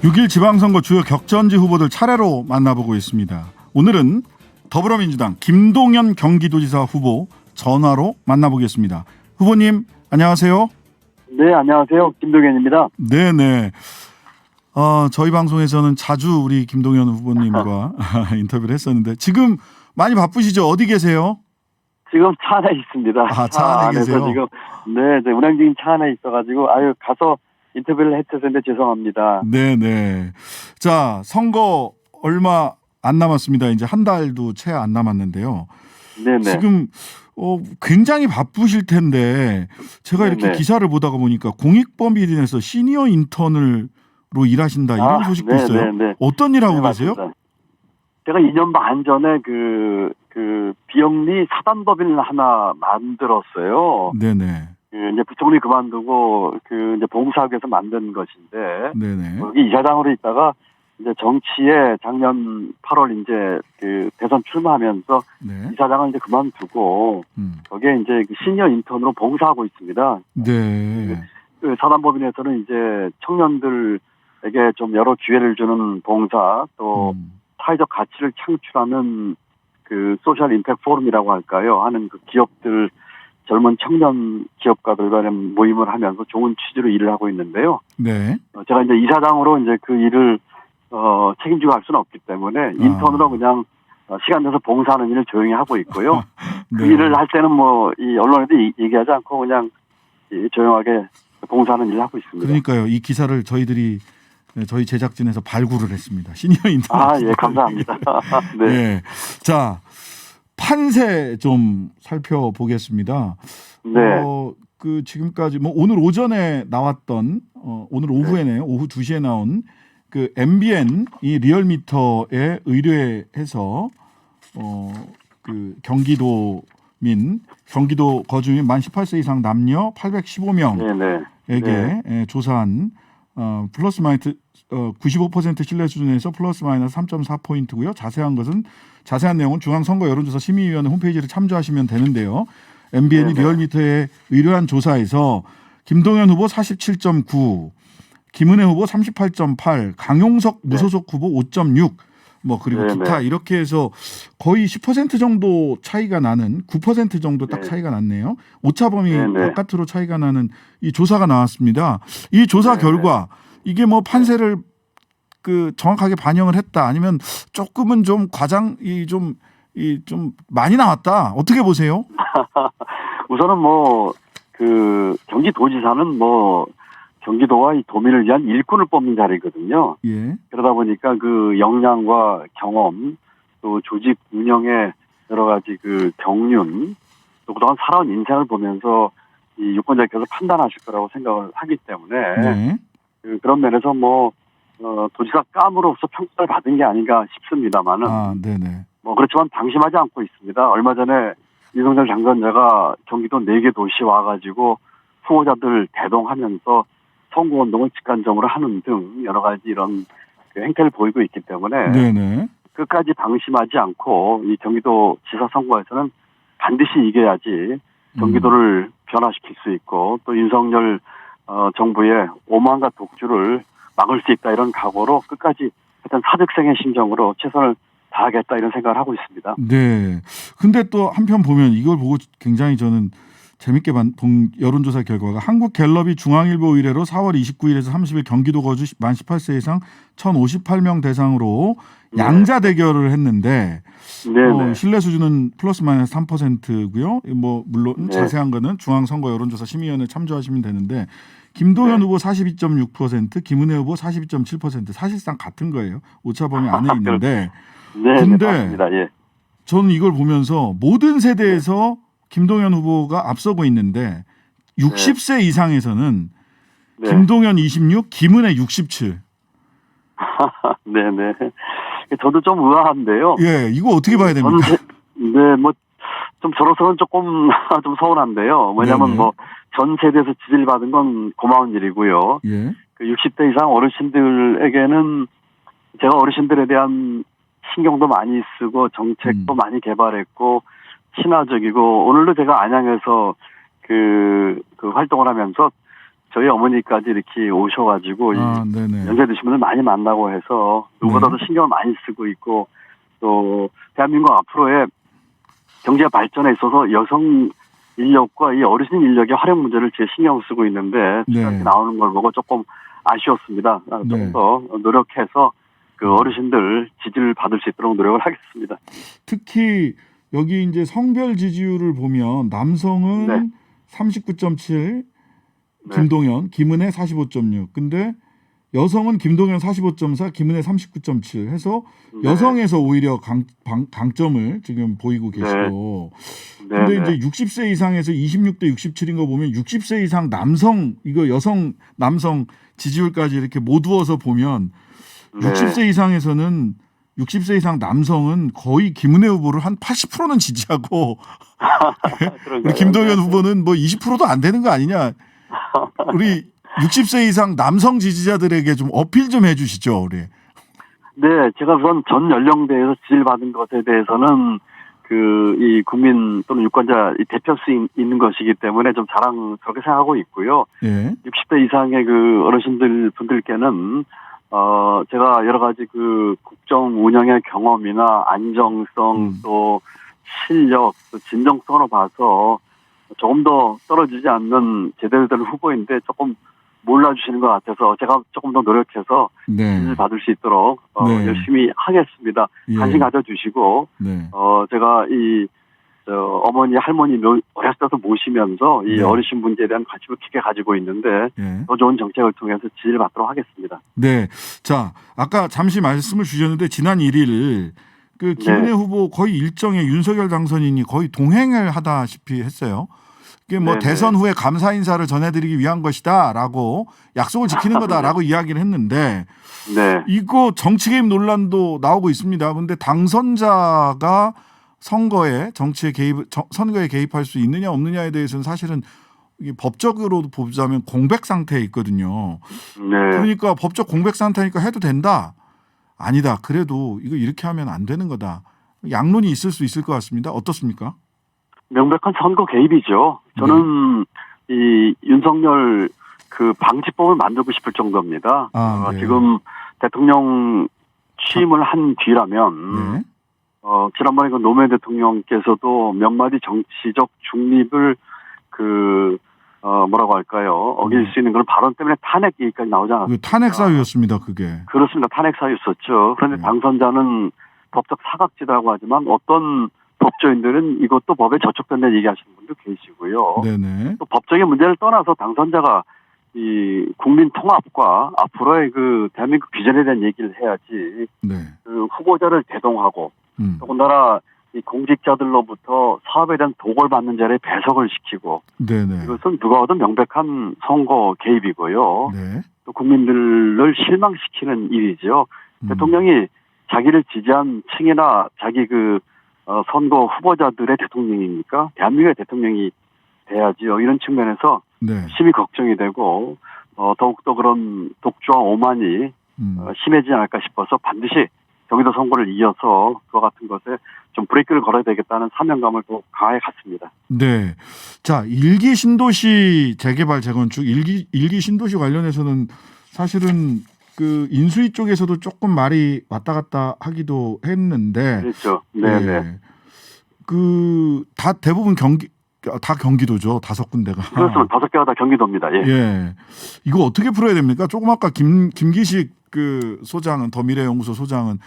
6일 지방선거 주요 격전지 후보들 차례로 만나보고 있습니다. 오늘은 더불어민주당 김동연 경기도지사 후보 전화로 만나보겠습니다. 후보님 안녕하세요. 네, 안녕하세요. 김동연입니다. 네네. 저희 방송에서는 자주 우리 김동연 후보님과 인터뷰를 했었는데 지금 많이 바쁘시죠? 어디 계세요? 지금 차 안에 있습니다. 차 안에 계세요? 지금 네, 운행 중인 차 안에 있어가지고 가서 인터뷰를 했었는데 죄송합니다. 네네. 자, 선거 얼마 안 남았습니다. 이제 한 달도 채 안 남았는데요. 네네. 지금 굉장히 바쁘실 텐데 제가 이렇게 네네. 기사를 보다가 보니까 공익법인에서 시니어 인턴으로 일하신다 이런 소식도 있어요. 네네. 어떤 일 하고 네, 계세요? 맞습니다. 제가 2년 반 전에 그 비영리 사단법인을 하나 만들었어요. 네네. 이제 부총리 그만두고 이제 봉사하기 위해서 만든 것인데 네네. 여기 이사장으로 있다가 이제 정치에 작년 8월 이제 대선 출마하면서 네. 이사장을 이제 그만두고 거기에 이제 시니어 인턴으로 봉사하고 있습니다. 네. 사단법인에서는 이제 청년들에게 좀 여러 기회를 주는 봉사 또 사회적 가치를 창출하는 소셜 임팩트 포럼이라고 할까요? 하는 기업들 젊은 청년 기업가들 간의 모임을 하면서 좋은 취지로 일을 하고 있는데요. 네. 제가 이제 이사장으로 이제 그 일을 책임지고 할 수는 없기 때문에 인턴으로 그냥 시간 내서 봉사하는 일을 조용히 하고 있고요. 네. 그 일을 할 때는 이 언론에도 얘기하지 않고 그냥 조용하게 봉사하는 일을 하고 있습니다. 그러니까요. 이 기사를 저희 제작진에서 발굴을 했습니다. 시니어 인턴. 예, 감사합니다. 네. 네. 자, 판세 좀 살펴보겠습니다. 네. 지금까지 오늘 오전에 나왔던 오늘 오후에네요. 오후 2시에 나온 MBN 이 리얼미터에 의뢰해서 경기도 거주민 만 18세 이상 남녀 815명에게 조사한 플러스 마이너스 95% 신뢰 수준에서 플러스 마이너스 3.4포인트고요. 자세한 내용은 중앙선거 여론조사 심의위원회 홈페이지를 참조하시면 되는데요. MBN이 리얼미터에 의뢰한 조사에서 김동연 후보 47.9, 김은혜 후보 38.8, 강용석 무소속 후보 5.6, 그리고 기타 이렇게 해서 거의 10% 정도 차이가 나는 9% 정도 딱 차이가 났네요. 오차범위 바깥으로 차이가 나는 이 조사가 나왔습니다. 이 조사 결과 이게 판세를 정확하게 반영을 했다 아니면 조금은 좀 좀 많이 나왔다. 어떻게 보세요? 우선은 경기도지사는 경기도와 이 도민을 위한 일꾼을 뽑는 자리거든요. 예. 그러다 보니까 역량과 경험 또 조직 운영의 여러 가지 경륜 또 그동안 살아온 인생을 보면서 이 유권자께서 판단하실 거라고 생각을 하기 때문에 그런 면에서 도지사 감으로서 평가를 받은 게 아닌가 싶습니다만은 네네. 그렇지만 방심하지 않고 있습니다. 얼마 전에 윤석열 당선자가 경기도 4개 도시 와가지고 후보자들 대동하면서 선거운동을 직간접으로 하는 등 여러 가지 이런 행태를 보이고 있기 때문에 끝까지 방심하지 않고 이 경기도 지사 선거에서는 반드시 이겨야지 경기도를 변화시킬 수 있고 또 윤석열 정부의 오만과 독주를 막을 수 있다 이런 각오로 끝까지 일단 사직생의 심정으로 최선을 다하겠다 이런 생각을 하고 있습니다. 네. 근데 또 한편 보면 이걸 보고 굉장히 저는 재밌게 본 여론조사 결과가 한국갤럽이 중앙일보 의뢰로 4월 29일에서 30일 경기도 거주 만 18세 이상 1,058명 대상으로 양자 대결을 했는데 신뢰 수준은 플러스 마이너스 3%고요. 물론 자세한 거는 중앙선거 여론조사 심의위원회 참조하시면 되는데 김동연 후보 42.6%, 김은혜 후보 42.7% 사실상 같은 거예요. 오차범위 안에 있는데 근데 맞습니다. 예. 저는 이걸 보면서 모든 세대에서 김동연 후보가 앞서고 있는데 60세 이상에서는 김동연 26, 김은혜 67. 네네. 저도 좀 의아한데요. 예, 이거 어떻게 봐야 됩니까? 좀 저로서는 조금 좀 서운한데요. 왜냐하면 전 세대에서 지지를 받은 건 고마운 일이고요. 예. 60대 이상 어르신들에게는 제가 어르신들에 대한 신경도 많이 쓰고 정책도 많이 개발했고 친화적이고 오늘도 제가 안양에서 활동을 하면서 저희 어머니까지 이렇게 오셔가지고 이 네네. 연세 드신 분들 많이 만나고 해서 누구보다도 신경을 많이 쓰고 있고 또 대한민국 앞으로의 경제 발전에 있어서 여성 인력과 이 어르신 인력의 활용 문제를 제 신경 쓰고 있는데 이렇게 나오는 걸 보고 조금 아쉬웠습니다. 조금 더 노력해서 그 어르신들 지지를 받을 수 있도록 노력을 하겠습니다. 특히 여기 이제 성별 지지율을 보면 남성은 39.7, 김동연, 김은혜 45.6. 근데 여성은 김동연 45.4, 김은혜 39.7 해서 여성에서 오히려 강점을 지금 보이고 계시고. 근데 이제 60세 이상에서 26대 67인 거 보면 60세 이상 남성 이거 여성 남성 지지율까지 이렇게 모두어서 보면 60세 이상에서는 60세 이상 남성은 거의 김은혜 후보를 한 80%는 지지하고 우리 김동연 후보는 뭐 20%도 안 되는 거 아니냐. 우리 60세 이상 남성 지지자들에게 좀 어필 좀 해주시죠, 우리. 네, 제가 우선 전 연령대에서 지지를 받은 것에 대해서는 이 국민 또는 유권자 대표할 수 있는 것이기 때문에 좀 자랑스럽게 생각하고 있고요. 60대 이상의 그 어르신들 분들께는 제가 여러 가지 그 국정 운영의 경험이나 안정성 또 실력 또 진정성으로 봐서 조금 더 떨어지지 않는 제대로 된 후보인데 조금 몰라주시는 것 같아서 제가 조금 더 노력해서 지지를 받을 수 있도록 열심히 하겠습니다. 관심 가져주시고 제가 어머니 할머니 어렸을 때부터 모시면서 이 어르신 문제에 대한 관심을 깊게 가지고 있는데 더 좋은 정책을 통해서 지지를 받도록 하겠습니다. 네, 자 아까 잠시 말씀을 주셨는데 지난 1일 그 김은혜 후보 거의 일정에 윤석열 당선인이 거의 동행을 하다시피 했어요. 이게 뭐 대선 후에 감사 인사를 전해드리기 위한 것이다라고 약속을 지키는 거다라고 이야기를 했는데 이거 정치 개입 논란도 나오고 있습니다. 그런데 당선자가 선거에 선거에 개입할 수 있느냐 없느냐에 대해서는 사실은 이게 법적으로 보자면 공백 상태에 있거든요. 그러니까 법적 공백 상태니까 해도 된다. 아니다. 그래도 이거 이렇게 하면 안 되는 거다. 양론이 있을 수 있을 것 같습니다. 어떻습니까? 명백한 선거 개입이죠. 저는 이 윤석열 그 방지법을 만들고 싶을 정도입니다. 지금 대통령 취임을 한 뒤라면 지난번에 그 노무현 대통령께서도 몇 마디 정치적 중립을 뭐라고 할까요? 어길 수 있는 그런 발언 때문에 탄핵 얘기까지 나오지 않았습니까? 탄핵 사유였습니다, 그게. 그렇습니다. 탄핵 사유였었죠. 그런데 당선자는 법적 사각지대라고 하지만 어떤 법조인들은 이것도 법에 저촉된다는 얘기하시는 분도 계시고요. 또 법적인 문제를 떠나서 당선자가 이 국민 통합과 앞으로의 그 대한민국 비전에 대한 얘기를 해야지. 그 후보자를 대동하고 더군다나 이 공직자들로부터 사업에 대한 도굴 받는 자리에 배석을 시키고 이것은 누가 봐도 명백한 선거 개입이고요. 또 국민들을 실망시키는 일이죠. 대통령이 자기를 지지한 층이나 자기 선거 후보자들의 대통령이니까 대한민국의 대통령이 돼야지요. 이런 측면에서 심히 걱정이 되고 더욱더 그런 독주와 오만이 심해지지 않을까 싶어서 반드시 경기도 선거를 이어서 그와 같은 것에 좀 브레이크를 걸어야 되겠다는 사명감을 또 강하게 갖습니다. 네. 자, 일기 신도시 재개발 재건축 일기 신도시 관련해서는 사실은 그 인수위 쪽에서도 조금 말이 왔다 갔다 하기도 했는데 그렇죠. 다 대부분 다 경기도죠. 5군데가. 그렇습니다. 5개가 다 경기도입니다. 이거 어떻게 풀어야 됩니까? 조금 아까 김기식 그 소장은 더미래연구소 소장은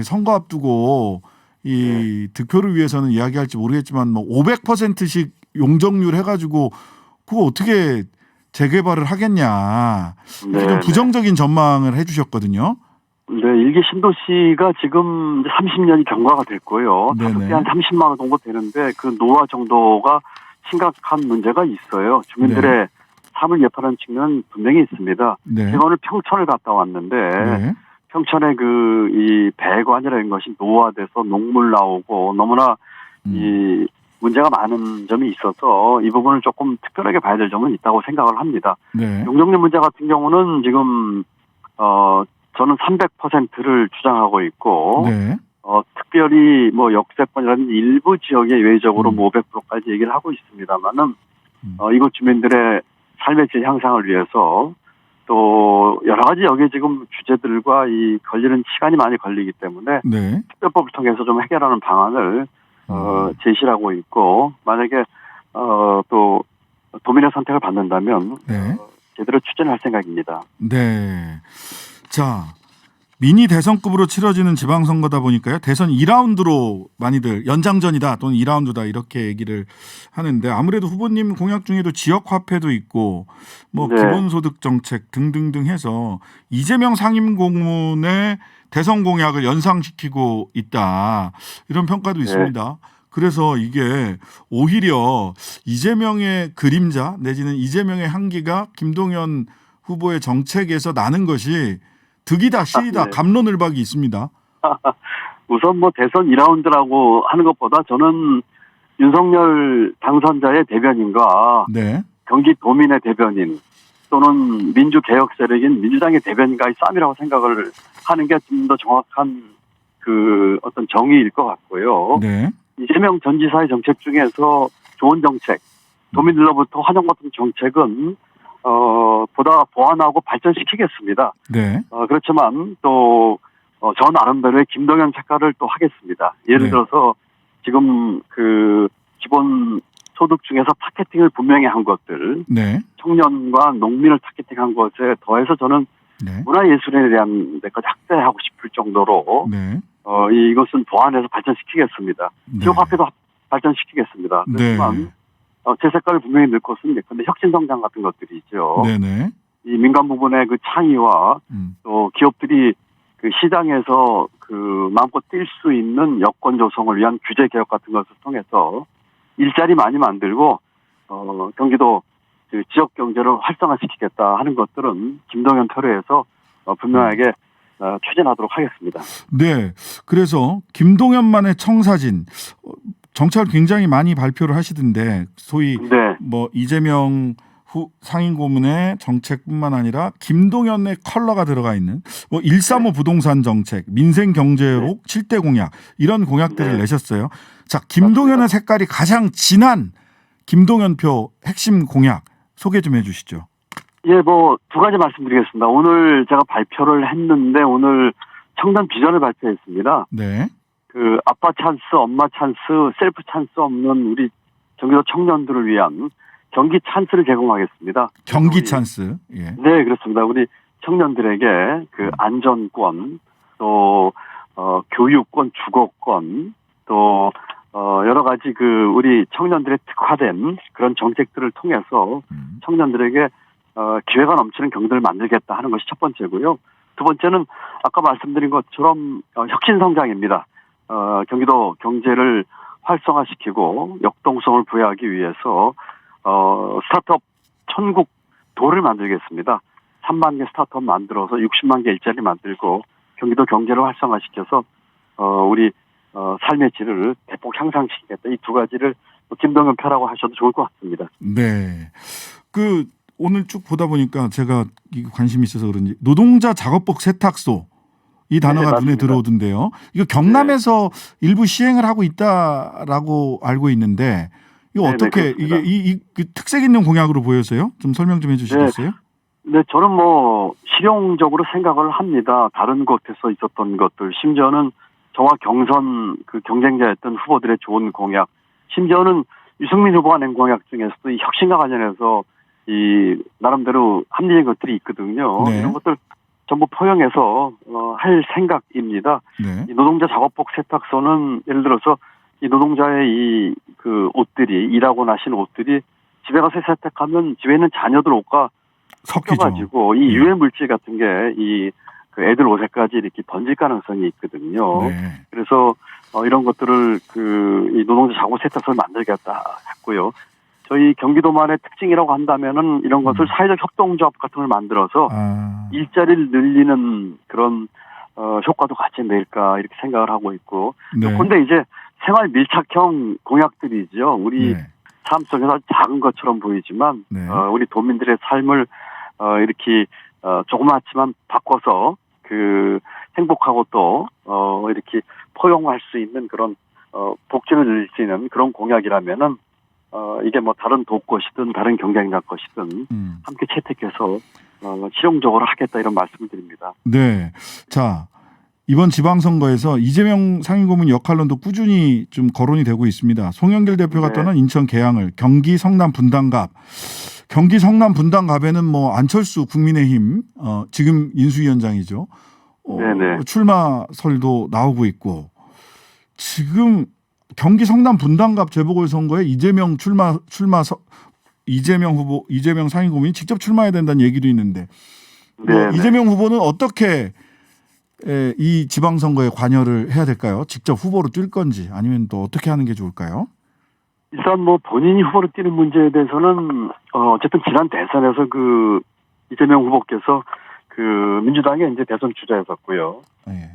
선거 앞두고 이 득표를 위해서는 이야기할지 모르겠지만 뭐 500%씩 용적률 해가지고 그거 어떻게 재개발을 하겠냐. 이렇게 좀 부정적인 전망을 해주셨거든요. 일기 신도시가 지금 30년이 경과가 됐고요. 다섯 개 한 30만 원 정도 되는데 그 노화 정도가 심각한 문제가 있어요. 주민들의 삶을 예파하는 측면은 분명히 있습니다. 제가 오늘 평천을 갔다 왔는데 평천의 이 배관이라는 것이 노화돼서 녹물 나오고 너무나 이 문제가 많은 점이 있어서 이 부분을 조금 특별하게 봐야 될 점은 있다고 생각을 합니다. 용적률 문제 같은 경우는 지금 저는 300%를 주장하고 있고 특별히 뭐 역세권이라든지 일부 지역에 외적으로 500%까지 얘기를 하고 있습니다만은 이곳 주민들의 삶의 질 향상을 위해서 또 여러 가지 여기에 지금 주제들과 이 걸리는 시간이 많이 걸리기 때문에 네. 특별법을 통해서 좀 해결하는 방안을 제시하고 있고 만약에 또 도민의 선택을 받는다면 네. 제대로 추진할 생각입니다. 네. 자, 미니 대선급으로 치러지는 지방선거다 보니까요. 대선 2라운드로 많이들 연장전이다 또는 2라운드다 이렇게 얘기를 하는데 아무래도 후보님 공약 중에도 지역화폐도 있고 뭐 네. 기본소득 정책 등등등 해서 이재명 상임고문의 대선 공약을 연상시키고 있다. 이런 평가도 있습니다. 그래서 이게 오히려 이재명의 그림자 내지는 이재명의 향기가 김동연 후보의 정책에서 나는 것이 득이다 실이다 네. 갑론을박이 있습니다. 우선 뭐 대선 2라운드라고 하는 것보다 저는 윤석열 당선자의 대변인과 네. 경기도민의 대변인 또는 민주개혁 세력인 민주당의 대변인과의 싸움이라고 생각을 하는 게 좀 더 정확한 그 어떤 정의일 것 같고요. 네. 이재명 전 지사의 정책 중에서 좋은 정책, 도민들로부터 환영받은 정책은 보다 보완하고 발전시키겠습니다. 네. 그렇지만 또 저 나름대로의 김동연 색깔을 또 하겠습니다. 예를 네. 들어서 지금 그 기본 소득 중에서 타겟팅을 분명히 한 것들, 네. 청년과 농민을 타겟팅한 것에 더해서 저는 네. 문화예술에 대한 데까지 확대하고 싶을 정도로 네. 이것은 보완해서 발전시키겠습니다. 네. 지역화폐도 발전시키겠습니다. 네. 그렇지만 제 색깔을 분명히 넣을 것은 예컨대 혁신성장 같은 것들이 있죠. 네네. 이 민간 부분의 그 창의와 또 기업들이 그 시장에서 그 마음껏 뛸 수 있는 여건 조성을 위한 규제 개혁 같은 것을 통해서 일자리 많이 만들고 경기도 그 지역 경제를 활성화시키겠다 하는 것들은 김동연 토로에서 분명하게 추진하도록 하겠습니다. 네. 그래서 김동연만의 청사진 정책을 굉장히 많이 발표를 하시던데 소위 네. 뭐 이재명 상임고문의 정책뿐만 아니라 김동연의 컬러가 들어가 있는 뭐 135 부동산 정책, 민생 경제록 7대 공약 이런 공약들을 네. 내셨어요. 자, 김동연의 색깔이 가장 진한 김동연표 핵심 공약 소개 좀 해주시죠. 예, 뭐 두 가지 말씀드리겠습니다. 오늘 제가 발표를 했는데 오늘 청년 비전을 발표했습니다. 네. 그 아빠 찬스, 엄마 찬스, 셀프 찬스 없는 우리 경기도 청년들을 위한 경기 찬스를 제공하겠습니다. 경기 찬스. 예. 네, 그렇습니다. 우리 청년들에게 그 안전권, 또 교육권, 주거권, 또 여러 가지 그 우리 청년들의 특화된 그런 정책들을 통해서 청년들에게 기회가 넘치는 경기도를 만들겠다 하는 것이 첫 번째고요. 두 번째는 아까 말씀드린 것처럼 혁신 성장입니다. 경기도 경제를 활성화시키고 역동성을 부여하기 위해서 스타트업 천국 도를 만들겠습니다. 3만 개 스타트업 만들어서 60만 개 일자리 만들고 경기도 경제를 활성화시켜서 우리 삶의 질을 대폭 향상시키겠다. 이 두 가지를 김동연 표라고 하셔도 좋을 것 같습니다. 네. 그 오늘 쭉 보다 보니까 제가 관심이 있어서 그런지 노동자 작업복 세탁소 이 단어가 네, 눈에 맞습니다. 들어오던데요. 이거 경남에서 일부 시행을 하고 있다라고 알고 있는데 이거 네, 어떻게 그렇습니다. 이게 특색 있는 공약으로 보여서요? 좀 설명 좀 해주시겠어요? 네, 저는 뭐 실용적으로 생각을 합니다. 다른 곳에서 있었던 것들, 심지어는 저와 경선 그 경쟁자였던 후보들의 좋은 공약, 심지어는 유승민 후보가 낸 공약 중에서도 이 혁신과 관련해서 이 나름대로 합리적인 것들이 있거든요. 네. 이런 것들 전부 포용해서 할 생각입니다. 네. 이 노동자 작업복 세탁소는 예를 들어서 이 노동자의 이 그 옷들이 일하고 나신 옷들이 집에 가서 세탁하면 집에 있는 자녀들 옷과 섞이죠. 섞여가지고 이 유해 물질 같은 게 이 그 애들 옷에까지 이렇게 번질 가능성이 있거든요. 네. 그래서 이런 것들을 그 이 노동자 작업 세탁소를 만들겠다 했고요. 저희 경기도만의 특징이라고 한다면은 이런 것을 사회적 협동조합 같은 걸 만들어서 일자리를 늘리는 그런 효과도 같이 낼까 이렇게 생각을 하고 있고. 네. 그런데 이제 생활 밀착형 공약들이죠. 우리 네. 삶 속에서 작은 것처럼 보이지만 네. 우리 도민들의 삶을 이렇게 조그맣지만 바꿔서 그 행복하고 또 이렇게 포용할 수 있는 그런 복지를 늘릴 수 있는 그런 공약이라면은 이게 뭐 다른 도것이든 다른 경쟁자 것이든 함께 채택해서 실용적으로 하겠다 이런 말씀을 드립니다. 네. 자, 이번 지방선거에서 이재명 상임고문 역할론도 꾸준히 좀 거론이 되고 있습니다. 송영길 대표가 네. 떠난 인천 계양을, 경기 성남 분당갑. 경기 성남 분당갑에는 뭐 안철수 국민의힘 지금 인수위원장이죠. 네네. 출마설도 나오고 있고 지금 경기 성남 분당갑 재보궐선거에 이재명 이재명 상임고문이 직접 출마해야 된다는 얘기도 있는데 네. 이재명 후보는 어떻게 이 지방선거에 관여를 해야 될까요? 직접 후보로 뛸 건지 아니면 또 어떻게 하는 게 좋을까요? 일단 뭐 본인이 후보로 뛰는 문제에 대해서는 어쨌든 지난 대선에서 그 이재명 후보께서 그 민주당의 이제 대선 주자였었고요. 네.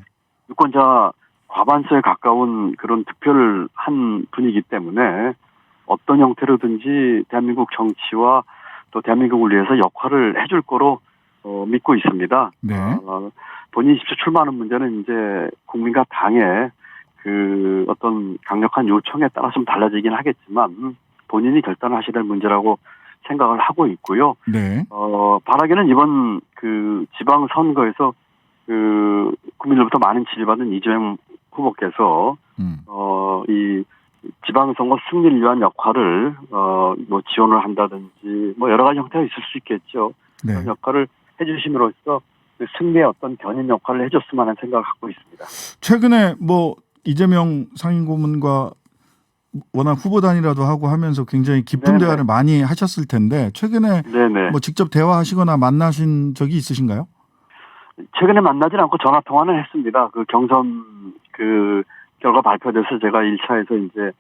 유권자 과반수에 가까운 그런 득표를 한 분이기 때문에 어떤 형태로든지 대한민국 정치와 또 대한민국을 위해서 역할을 해줄 거로 믿고 있습니다. 네. 본인이 직접 출마하는 문제는 이제 국민과 당의 그 어떤 강력한 요청에 따라 좀 달라지긴 하겠지만 본인이 결단하셔야 될 문제라고 생각을 하고 있고요. 네. 바라기는 이번 그 지방선거에서 그 국민들부터 많은 지지받은 이재명 후보께서 이 지방선거 승리를 위한 역할을 뭐 지원을 한다든지 뭐 여러 가지 형태가 있을 수 있겠죠. 네. 그런 역할을 해주심으로써 그 승리의 어떤 견인 역할을 해줬으면 하는 생각을 갖고 있습니다. 최근에 뭐 이재명 상임고문과 워낙 후보 단위라도 하고 하면서 굉장히 깊은 네네. 대화를 많이 하셨을 텐데 최근에 네네. 뭐 직접 대화하시거나 만나신 적이 있으신가요? 최근에 만나진 않고 전화 통화는 했습니다. 그 경선 그 결과 발표돼서 제가 1차에서 이제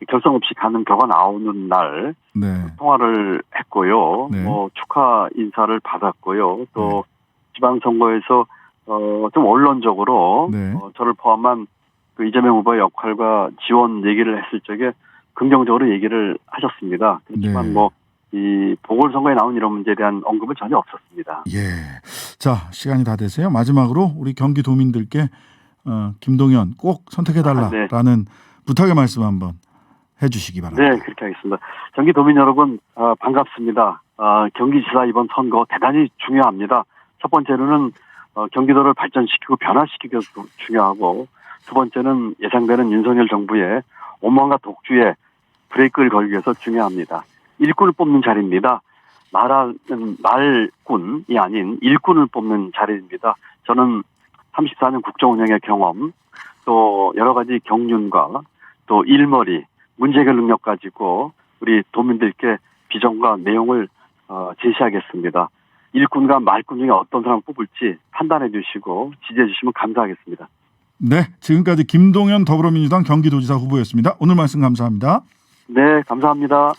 결선 없이 가는 결과 나오는 날 네. 통화를 했고요. 네. 뭐 축하 인사를 받았고요. 또 지방선거에서 좀 원론적으로 네. 저를 포함한 그 이재명 후보의 역할과 지원 얘기를 했을 적에 긍정적으로 얘기를 하셨습니다. 그렇지만 네. 뭐 이 보궐선거에 나온 이런 문제에 대한 언급은 전혀 없었습니다. 예. 자, 시간이 다 됐어요. 마지막으로 우리 경기도민들께 김동연 꼭 선택해달라라는 부탁의 말씀 한번 해주시기 바랍니다. 네, 그렇게 하겠습니다. 경기도민 여러분 반갑습니다. 경기지사 이번 선거 대단히 중요합니다. 첫 번째로는 경기도를 발전시키고 변화시키기가 중요하고 두 번째는 예상되는 윤석열 정부의 오만과 독주에 브레이크를 걸기 위해서 중요합니다. 일꾼을 뽑는 자리입니다. 나라는 말꾼이 아닌 일꾼을 뽑는 자리입니다. 저는 34년 국정 운영의 경험, 또 여러 가지 경륜과 또 일머리, 문제 해결 능력 가지고 우리 도민들께 비전과 내용을 제시하겠습니다. 일꾼과 말꾼 중에 어떤 사람을 뽑을지 판단해 주시고 지지해 주시면 감사하겠습니다. 네, 지금까지 김동연 더불어민주당 경기도지사 후보였습니다. 오늘 말씀 감사합니다. 네, 감사합니다.